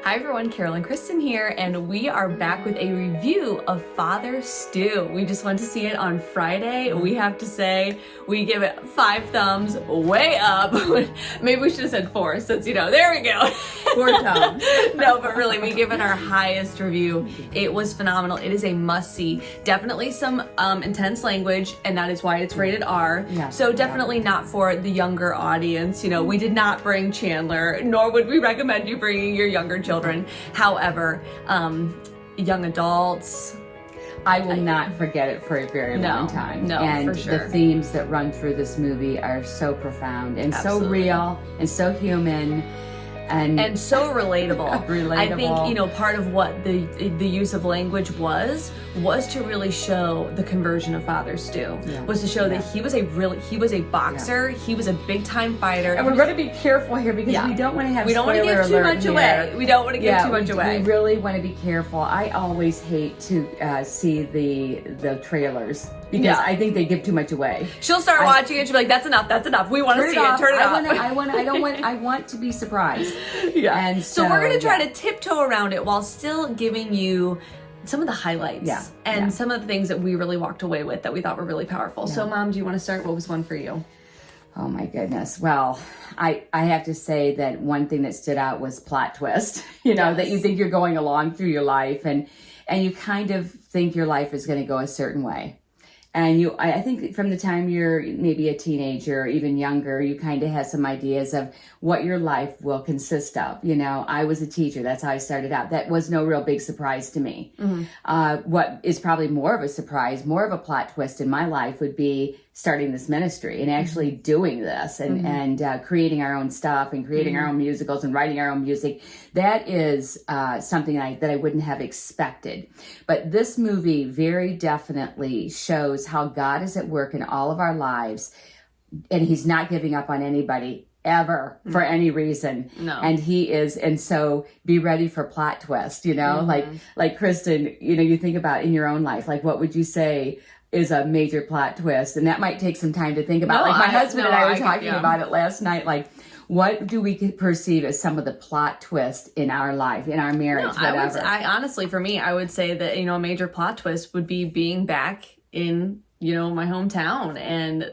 Hi everyone, Carol and Kristen here, and we are back with a review of Father STU. We just went to see it on Friday. We have to say, we give it 5 thumbs way up. Maybe we should have said 4 since, there we go. 4 thumbs. No, but really, we give it our highest review. It was phenomenal. It is a must-see. Definitely some intense language, and that is why it's rated R. Yeah, so definitely not for the younger audience. We did not bring Chandler, nor would we recommend you bringing your younger children. However, young adults, I will not forget it for a very long time. No, and for sure. The themes that run through this movie are so profound and Absolutely. so real and so human and so relatable. Relatable. I think, part of what the use of language was to really show the conversion of Father STU. Yeah. Was to show that he was a boxer, he was a big time fighter. And we're going to be careful here because we don't want to have we don't want to give too much away. We don't want to give too much away. We really want to be careful. I always hate to see the trailers because I think they give too much away. She'll start watching it. She'll be like, "That's enough. We want to see it. Turn it off." I want to be surprised. Yeah. And so we're going to try to tiptoe around it while still giving you some of the highlights and some of the things that we really walked away with that we thought were really powerful. So, Mom, do you want to start? What was one for you? Oh my goodness. Well, I have to say that one thing that stood out was plot twist. That you think you're going along through your life and you kind of think your life is going to go a certain way. And I think from the time you're maybe a teenager or even younger, you kind of have some ideas of what your life will consist of. I was a teacher. That's how I started out. That was no real big surprise to me. Mm-hmm. What is probably more of a surprise, more of a plot twist in my life would be starting this ministry and actually doing this and creating our own stuff and creating our own musicals and writing our own music. That is something that I wouldn't have expected. But this movie very definitely shows how God is at work in all of our lives, and he's not giving up on anybody ever for any reason. No. And he is, and so be ready for plot twist, like Kristen, you think about in your own life, like what would you say is a major plot twist? And that might take some time to think about. My husband and I were talking about it last night, like what do we perceive as some of the plot twist in our life, in our marriage, whatever? Honestly, for me, I would say that, a major plot twist would be being back in my hometown and,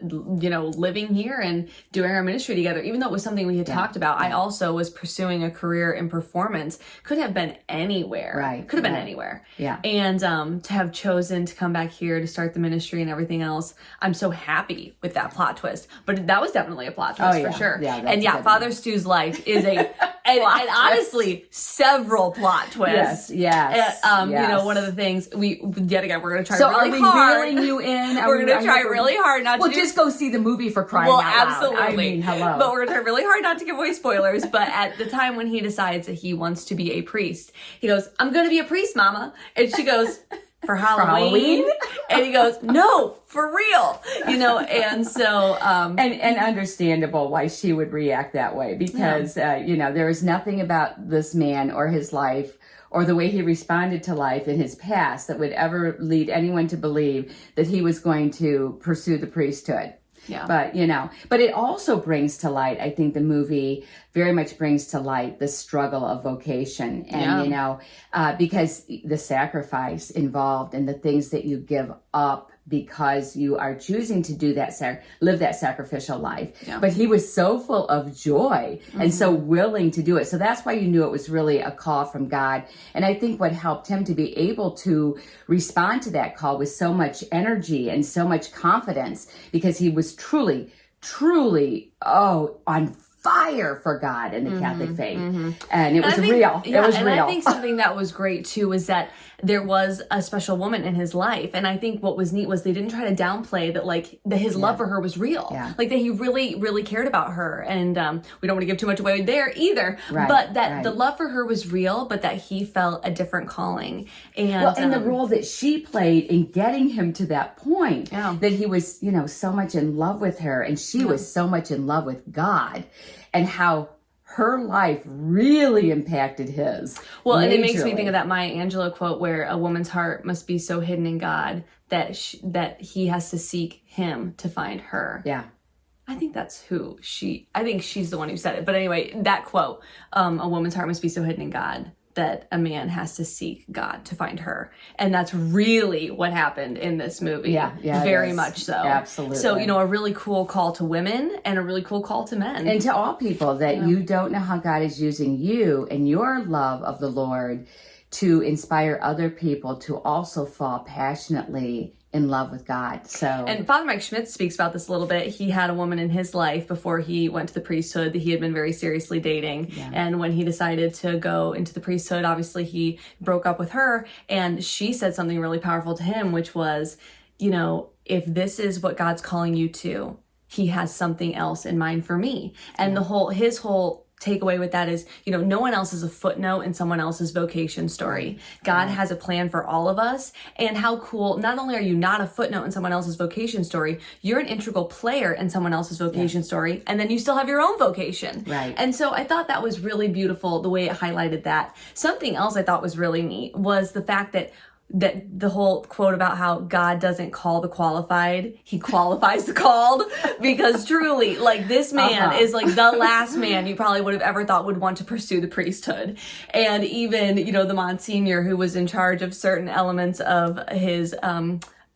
living here and doing our ministry together. Even though it was something we had talked about, I also was pursuing a career in performance. Could have been anywhere. Right. Could have been anywhere. Yeah. And to have chosen to come back here to start the ministry and everything else, I'm so happy with that plot twist. But that was definitely a plot twist for sure. Yeah, and Father STU's life is a and honestly several plot twists. Yes. One of the things we're going to try so really hard. So are we reeling you in? We're going to try really hard not to just go see the movie for crying out loud. Absolutely. I mean, hello. But we're going to try really hard not to give away spoilers. But at the time when he decides that he wants to be a priest, he goes, "I'm going to be a priest, Mama." And she goes, "For Halloween?" And he goes, "No, for real." And so... And understandable why she would react that way. Because, there is nothing about this man or his life or the way he responded to life in his past that would ever lead anyone to believe that he was going to pursue the priesthood. Yeah. But it also brings to light, I think the movie very much brings to light the struggle of vocation. And, because the sacrifice involved and the things that you give up because you are choosing to do that, live that sacrificial life. Yeah. But he was so full of joy and so willing to do it. So that's why you knew it was really a call from God. And I think what helped him to be able to respond to that call with so much energy and so much confidence, because he was truly on fire for God and the Catholic faith. And it was real. It was real. I think something that was great too was that there was a special woman in his life. And I think what was neat was they didn't try to downplay that his love for her was real. Yeah. Like that he really, really cared about her. And we don't want to give too much away there either. Right, but that the love for her was real, but that he felt a different calling. And the role that she played in getting him to that point, that he was, so much in love with her and she was so much in love with God, and how her life really impacted his. Well, majorly. And it makes me think of that Maya Angelou quote where a woman's heart must be so hidden in God that he has to seek him to find her. Yeah. I think that's I think she's the one who said it. But anyway, that quote, a woman's heart must be so hidden in God that a man has to seek God to find her. And that's really what happened in this movie. Yeah, very much so. Absolutely. So, a really cool call to women and a really cool call to men. And to all people that you don't know how God is using you and your love of the Lord to inspire other people to also fall passionately in love with God. And Father Mike Schmitz speaks about this a little bit. He had a woman in his life before he went to the priesthood that he had been very seriously dating. Yeah. And when he decided to go into the priesthood, obviously he broke up with her, and she said something really powerful to him, which was, if this is what God's calling you to, he has something else in mind for me. And his whole takeaway with that is, no one else is a footnote in someone else's vocation story. God has a plan for all of us. And how cool, not only are you not a footnote in someone else's vocation story, you're an integral player in someone else's vocation story. And then you still have your own vocation. Right. And so I thought that was really beautiful, the way it highlighted that. Something else I thought was really neat was the fact that the whole quote about how God doesn't call the qualified, he qualifies the called, because truly, this man is the last man you probably would have ever thought would want to pursue the priesthood. And even, the Monsignor who was in charge of certain elements of his,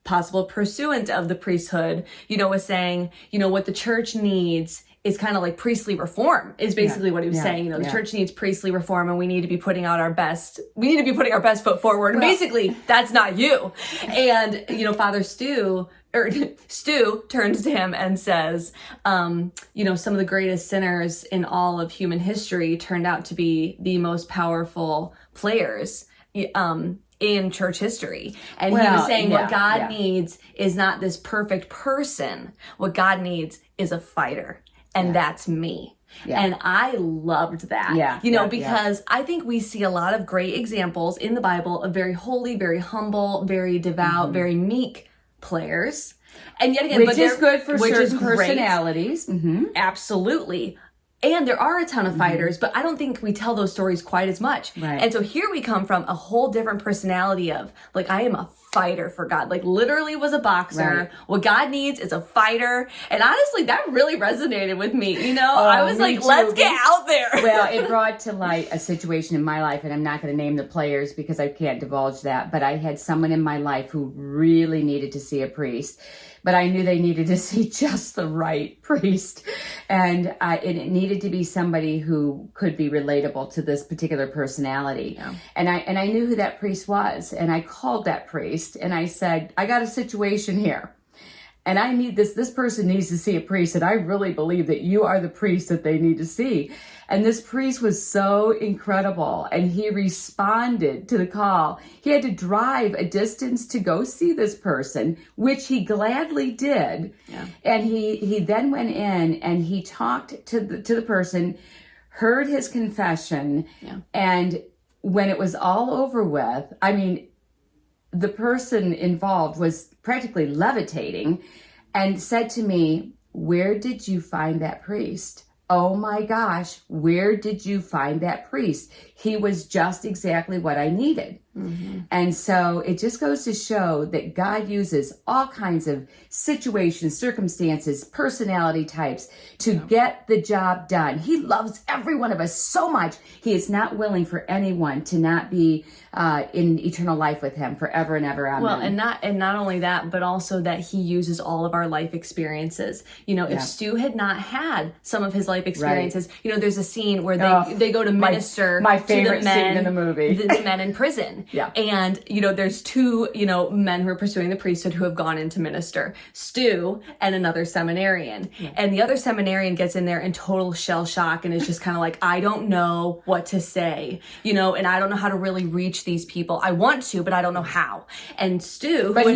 possible pursuant of the priesthood, was saying, what the church needs is kind of like priestly reform is basically what he was saying. The church needs priestly reform, and we need to be putting out our best. We need to be putting our best foot forward. And basically, that's not you. And, Father Stu turns to him and says, some of the greatest sinners in all of human history turned out to be the most powerful players, in church history. And he was saying what God needs is not this perfect person. What God needs is a fighter. And that's me. Yeah. And I loved that, because I think we see a lot of great examples in the Bible of very holy, very humble, very devout, very meek players. And yet again, which is good for certain personalities. Mm-hmm. Absolutely. And there are a ton of fighters, but I don't think we tell those stories quite as much. Right. And so here we come from a whole different personality of, I am a fighter for God. Literally was a boxer. Right. What God needs is a fighter. And honestly, that really resonated with me. I was let's get out there. Well, it brought to light a situation in my life, and I'm not going to name the players because I can't divulge that, but I had someone in my life who really needed to see a priest. But I knew they needed to see just the right priest. And it needed to be somebody who could be relatable to this particular personality. Yeah. And I knew who that priest was. And I called that priest and I said, I got a situation here. And I need this person needs to see a priest. And I really believe that you are the priest that they need to see. And this priest was so incredible. And he responded to the call. He had to drive a distance to go see this person, which he gladly did. Yeah. And he then went in and he talked to the person, heard his confession. Yeah. And when it was all over with, the person involved was practically levitating and said to me, "Where did you find that priest? Oh my gosh, where did you find that priest? He was just exactly what I needed." Mm-hmm. And so it just goes to show that God uses all kinds of situations, circumstances, personality types to get the job done. He loves every one of us so much. He is not willing for anyone to not be in eternal life with him forever and ever. Amen. Well, and not only that, but also that he uses all of our life experiences. If Stu had not had some of his life experiences, there's a scene where they go to minister my favorite to the men, scene in the movie. the men in prison. Yeah. And, there's two, men who are pursuing the priesthood who have gone in to minister. Stu and another seminarian. Yeah. And the other seminarian gets in there in total shell shock and is just kind of like, I don't know what to say, and I don't know how to really reach these people. I want to, but I don't know how. And Stu, but he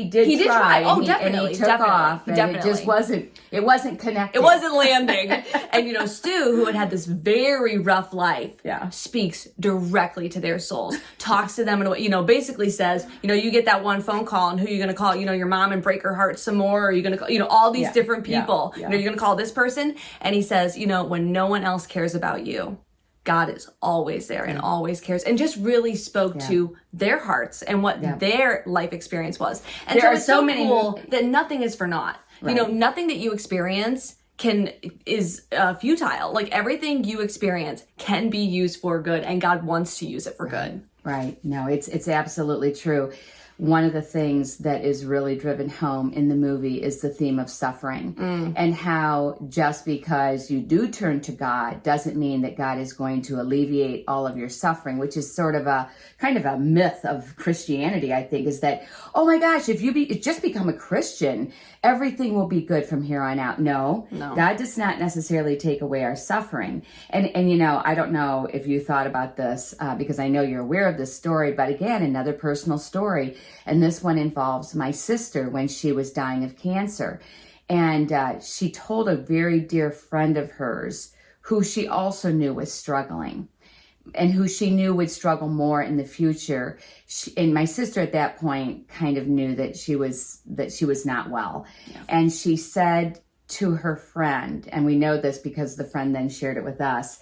did try. Oh, definitely. And he took off. And it just wasn't connected. It wasn't landing. And, Stu, who had this very rough life, speaks directly to their souls, talks to them and, basically says, you get that one phone call and who you're going to call, your mom and break her heart some more, or you're going to call, all these different people, you're going to call this person. And he says, when no one else cares about you, God is always there and always cares, and just really spoke to their hearts and what their life experience was. And there so it's so many cool that nothing is for naught. You know, nothing that you experience is futile. Like everything you experience can be used for good, and God wants to use it for good. Right. No, it's absolutely true. One of the things that is really driven home in the movie is the theme of suffering, and how just because you do turn to God doesn't mean that God is going to alleviate all of your suffering, which is sort of a kind of a myth of Christianity, I think, is that, oh my gosh, if you just become a Christian, everything will be good from here on out. No, God does not necessarily take away our suffering. And you know, I don't know if you thought about this because I know you're aware of this story, but again, another personal story. And this one involves my sister when she was dying of cancer. And she told a very dear friend of hers who she also knew was struggling and who she knew would struggle more in the future. And my sister at that point kind of knew that she was not well. Yeah. And she said to her friend, and we know this because the friend then shared it with us,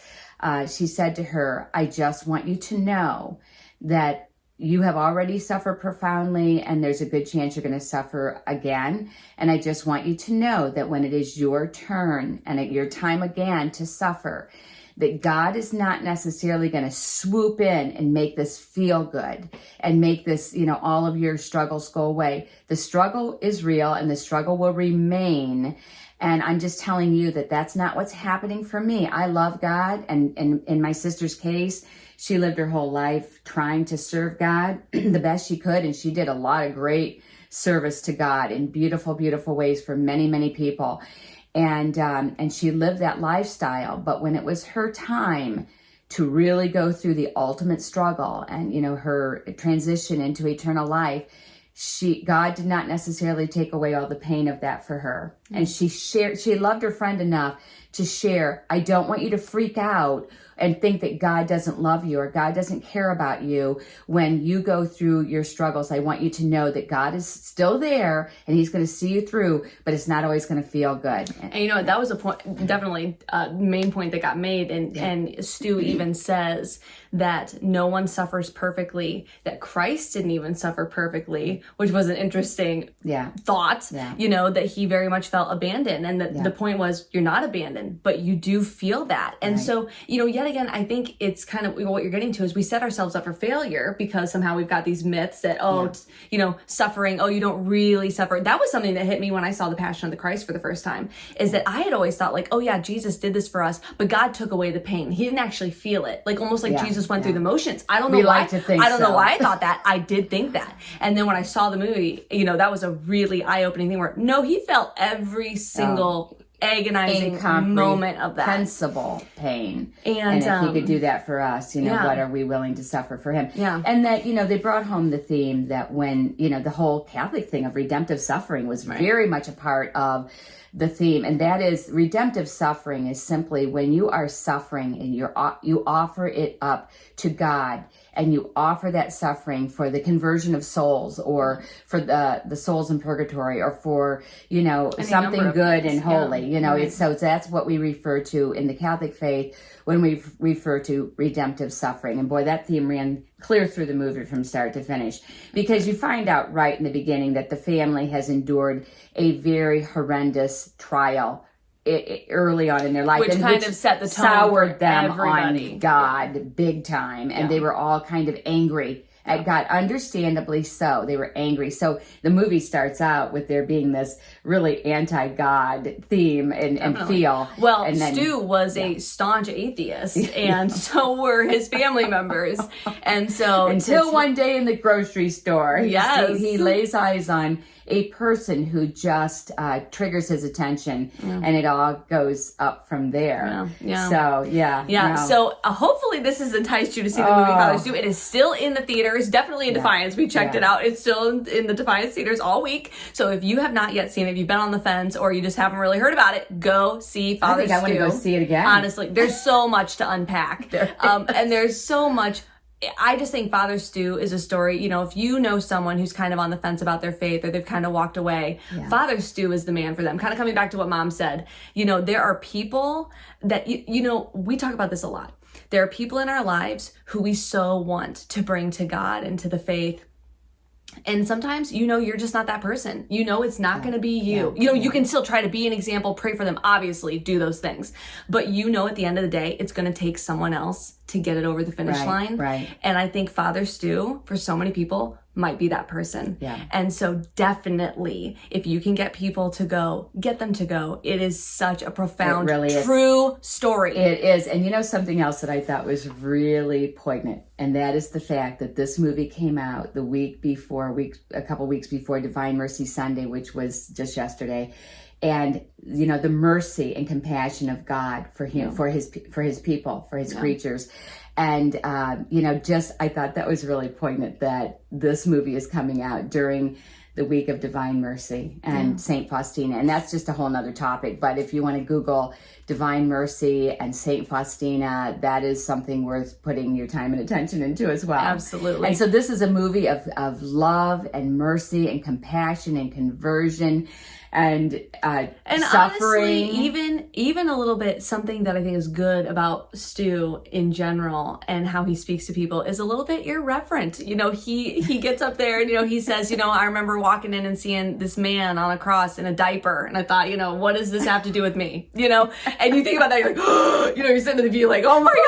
she said to her, I just want you to know that you have already suffered profoundly, and there's a good chance you're going to suffer again. And I just want you to know that when it is your turn and your time again to suffer, that God is not necessarily going to swoop in and make this feel good and make this, you know, all of your struggles go away. The struggle is real and the struggle will remain. And I'm just telling you that that's not what's happening for me. I love God. And in my sister's case, she lived her whole life trying to serve God the best she could. And she did a lot of great service to God in beautiful, beautiful ways for many, many people. And she lived that lifestyle. But when it was her time to really go through the ultimate struggle and, you know, her transition into eternal life, God did not necessarily take away all the pain of that for her. And she loved her friend enough to share, I don't want you to freak out and think that God doesn't love you or God doesn't care about you when you go through your struggles. I want you to know that God is still there and he's going to see you through, but it's not always going to feel good. And you know what, that was a point, definitely a main point that got made. And Stu even says that no one suffers perfectly, that Christ didn't even suffer perfectly, which was an interesting thought, you know, that he very much felt abandoned. And that the point was, you're not abandoned, but you do feel that. And so, you know, yet again, I think it's kind of what you're getting to is we set ourselves up for failure because somehow we've got these myths that, you know, suffering, you don't really suffer. That was something that hit me when I saw the Passion of the Christ for the first time, is that I had always thought like, oh yeah, Jesus did this for us, but God took away the pain. He didn't actually feel it. Like almost like Jesus went through the motions. I don't know why. I don't know why I thought that. I did think that. And then when I saw the movie, you know, that was a really eye-opening thing where no, he felt every single agonizing moment of that incomprehensible pain. And if he could do that for us, you know, what are we willing to suffer for him? And that, you know, they brought home the theme that when, you know, the whole Catholic thing of redemptive suffering was very much a part of the theme, and that is redemptive suffering is simply when you are suffering and you offer it up to God, and you offer that suffering for the conversion of souls, or for the souls in purgatory, or for, you know, something good and holy. You know, so that's what we refer to in the Catholic faith when we refer to redemptive suffering. And boy, that theme ran clear through the movie from start to finish, because you find out right in the beginning that the family has endured a very horrendous trial early on in their life, which kind of set the tone, soured them everybody on God big time, and they were all kind of angry at God, understandably so. They were angry. So the movie starts out with there being this really anti-God theme and feel. Well, and then, Stu was a staunch atheist, and so were his family members. And so until one day in the grocery store, he lays eyes on a person who just triggers his attention, and it all goes up from there. So hopefully this has enticed you to see the movie Father Stu. It is still in the theaters, definitely in Defiance. We checked it out. It's still in the Defiance theaters all week. So if you have not yet seen it, if you've been on the fence, or you just haven't really heard about it, go see Father Stu. I want to go see it again. Honestly, there's so much to unpack. And there's so much. I just think Father Stu is a story, you know, if you know someone who's kind of on the fence about their faith, or they've kind of walked away, Father Stu is the man for them. Kind of coming back to what Mom said, you know, there are people that, you know, we talk about this a lot. There are people in our lives who we so want to bring to God and to the faith. And sometimes, you're just not that person. It's not going to be you. You can still try to be an example, pray for them, obviously, do those things. But at the end of the day, it's going to take someone else to get it over the finish line. Right. And I think Father Stu, for so many people, might be that person. Yeah. And so definitely, if you can get people to go, get them to go. It is such a profound, true story. It is. And something else that I thought was really poignant, and that is the fact that this movie came out a couple weeks before Divine Mercy Sunday, which was just yesterday. And the mercy and compassion of God for him, for his people, for his creatures. And I thought that was really poignant that this movie is coming out during the week of Divine Mercy and Saint Faustina. And that's just a whole nother topic. But if you want to Google Divine Mercy and Saint Faustina, that is something worth putting your time and attention into as well. Absolutely. And so this is a movie of love and mercy and compassion and conversion and suffering. Honestly, even a little bit, something that I think is good about Stu in general and how he speaks to people is a little bit irreverent. He gets up there and he says, I remember walking in and seeing this man on a cross in a diaper, and I thought, what does this have to do with me? And you think about that, you're like, you're sitting in the view like, oh my gosh,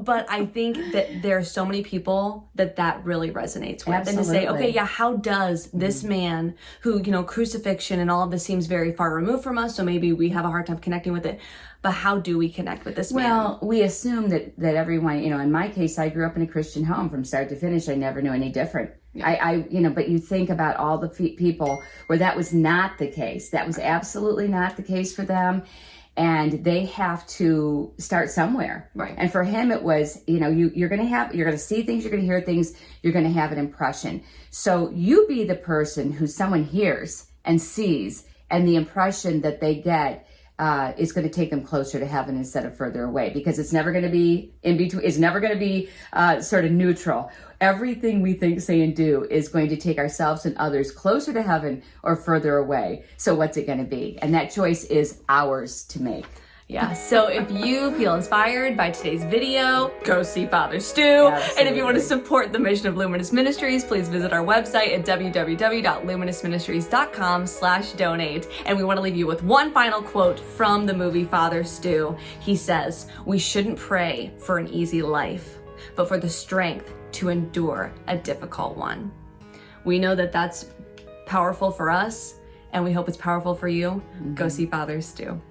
But I think that there are so many people that really resonates with. Absolutely. And to say, okay, how does this man who crucifixion and all of this seems very far removed from us, so maybe we have a hard time connecting with it, but how do we connect with this man? Well, we assume that everyone, in my case, I grew up in a Christian home from start to finish. I never knew any different. Yeah. But you think about all the people where that was not the case. That was absolutely not the case for them. And they have to start somewhere. Right. And for him, it was, you're going to see things, you're going to hear things, you're going to have an impression. So you be the person who someone hears and sees, and the impression that they get is going to take them closer to heaven instead of further away, because it's never going to be in between. It's never going to be sort of neutral. Everything we think, say, and do is going to take ourselves and others closer to heaven or further away. So what's it going to be? And that choice is ours to make. Yeah, so if you feel inspired by today's video, go see Father Stu. Absolutely. And if you want to support the mission of Luminous Ministries, please visit our website at www.luminousministries.com/donate. And we want to leave you with one final quote from the movie Father Stu. He says, "We shouldn't pray for an easy life, but for the strength to endure a difficult one." We know that that's powerful for us, and we hope it's powerful for you. Go see Father Stu.